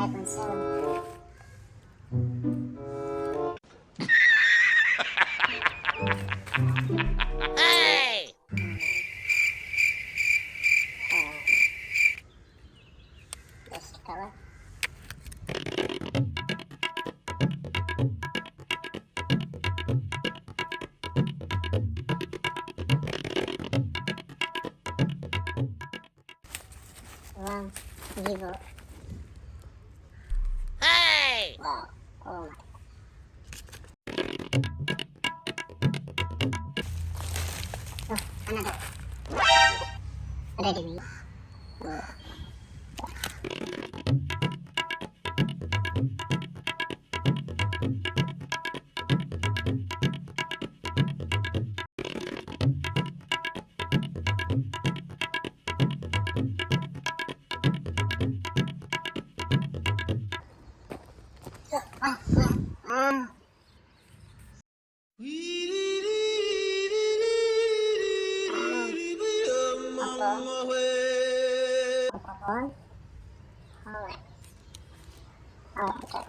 back one soon. Hey! Just color. One, zero. Hey! Wow. Oh my. Oh, another. Ready me. Oh. On. Alright. Oh, okay.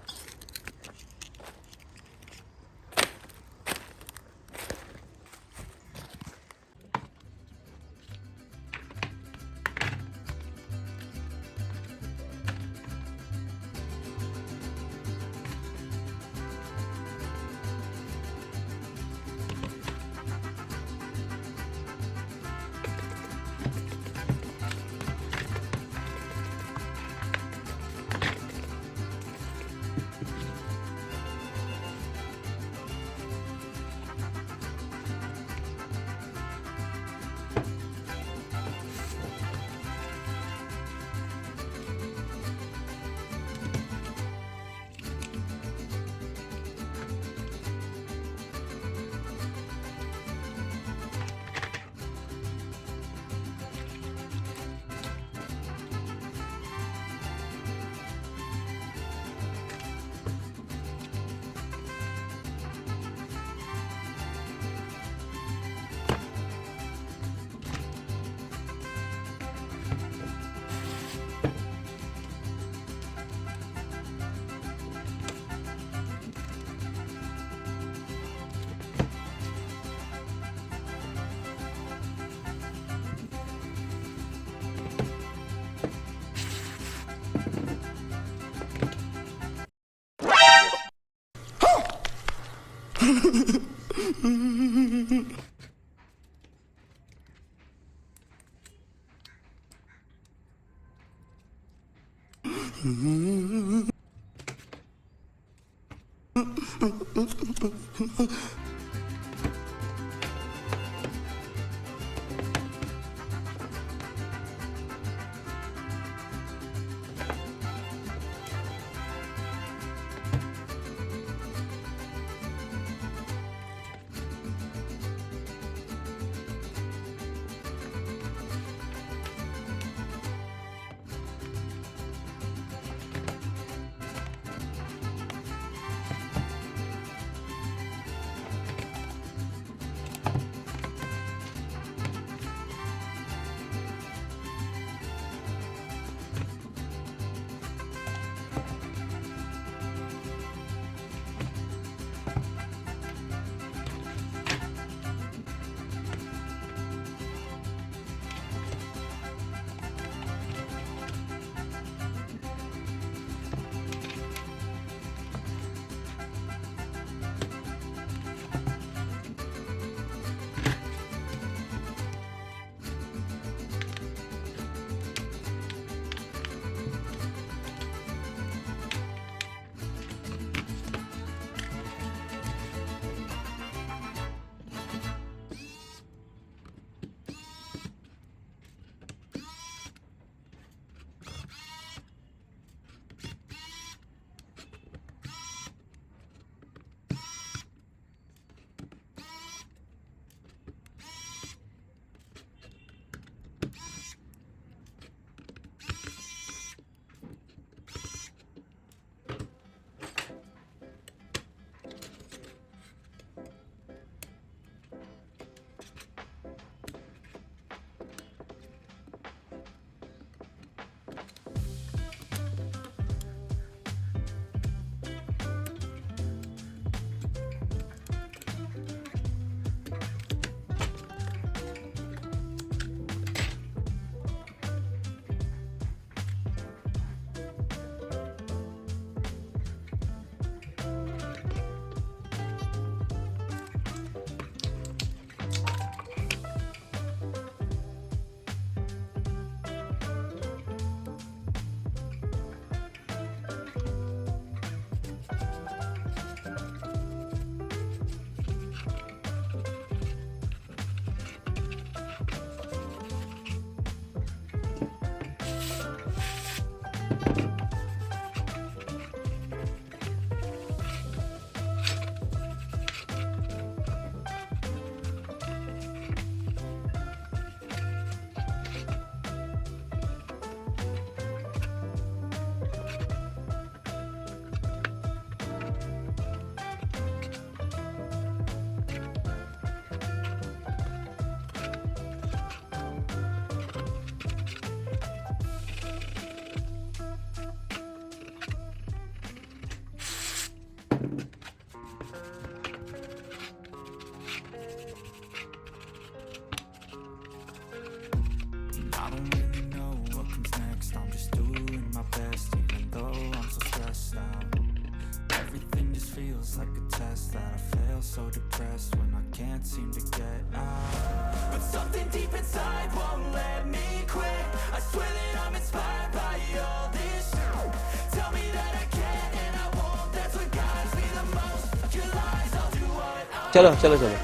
so depressed when I can't seem to get out. But something deep inside won't let me quit. I swear that I'm inspired by all this shit. Tell me that I can and I won't. That's what guides me the most. Your lies, I'll do what I चलो चलो चलो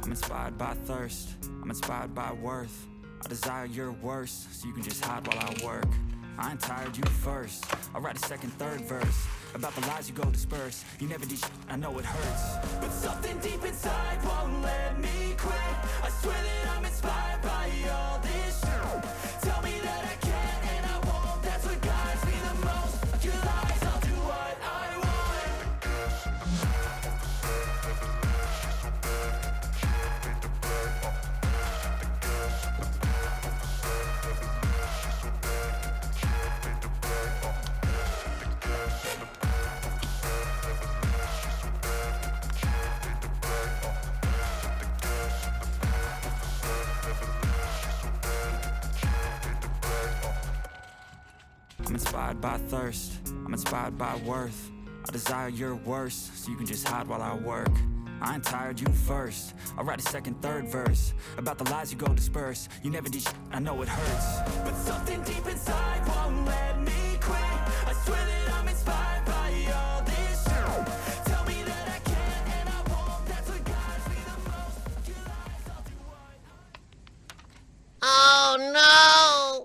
I'm inspired by thirst, I'm inspired by worth. I desire your worst, so you can just hide while I work. I ain't tired, you first. I'll write a second, third verse about the lies you go disperse. You never did I know it hurts. But something deep inside won't let me quit. I swear that I'm inspired by all this shit. Tell me that I can and I won't. That's what guides me the most. Your lies, I'll do what I want. I'm inspired by thirst, I'm inspired by worth. I desire your worst, so you can just hide while I work. I ain't tired, you first. I'll write a second, third verse about the lies you go disperse. You never did I know it hurts. But something deep inside won't let me quit. I swear that I'm inspired by all this shit. Tell me that I can and I won't. That's what guides me the most. Your lies, I'll do what Oh no!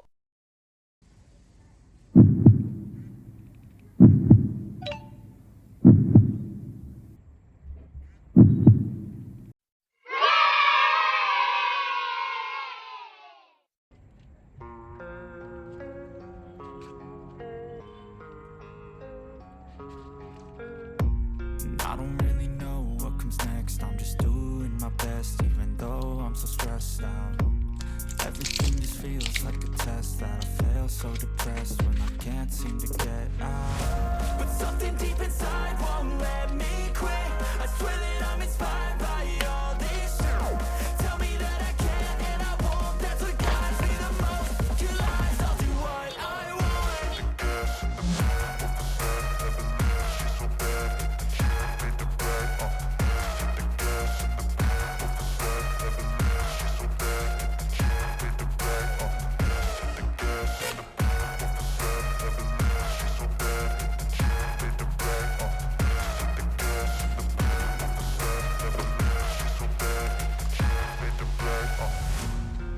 I don't really know what comes next. I'm just doing my best, even though I'm so stressed out. Everything just feels like a test that I fail, so depressed when I can't seem to get out. But something deep inside won't let me quit. I swear that I'm inspired by all this shit. Tell me that I can and I won't. That's what guides me the most. Your lies, I'll do what I want.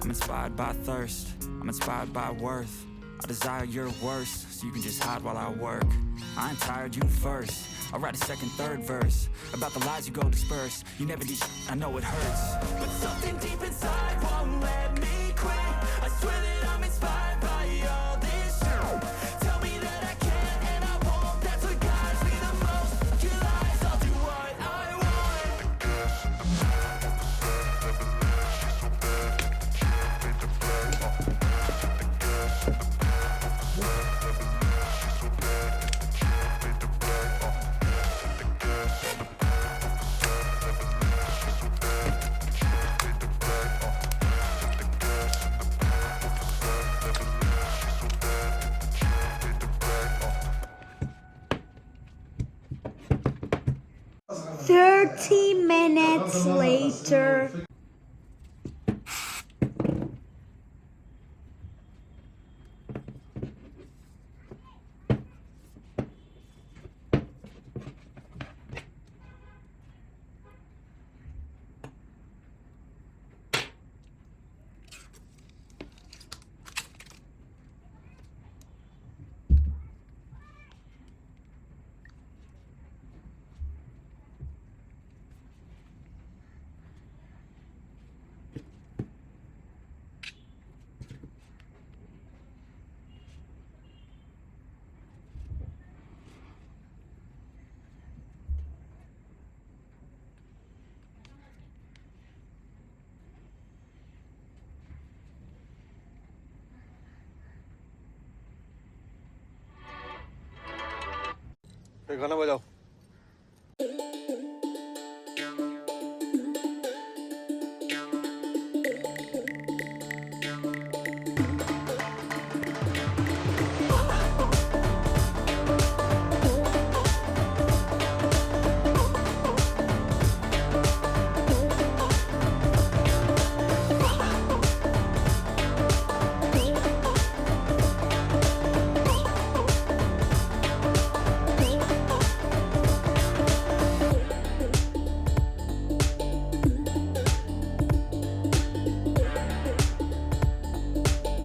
I'm inspired by thirst, I'm inspired by worth. I desire your worst, so you can just hide while I work. I ain't tired, you first. I'll write a second, third verse about the lies you go disperse. You never did I know it hurts. But something deep inside won't let me quit. I swear that I'm inspired by all this shit. Tell me that I can and I won't. That's what guides me the most. Your lies, I'll do what I want. Minutes later. फिर गाना बजाओ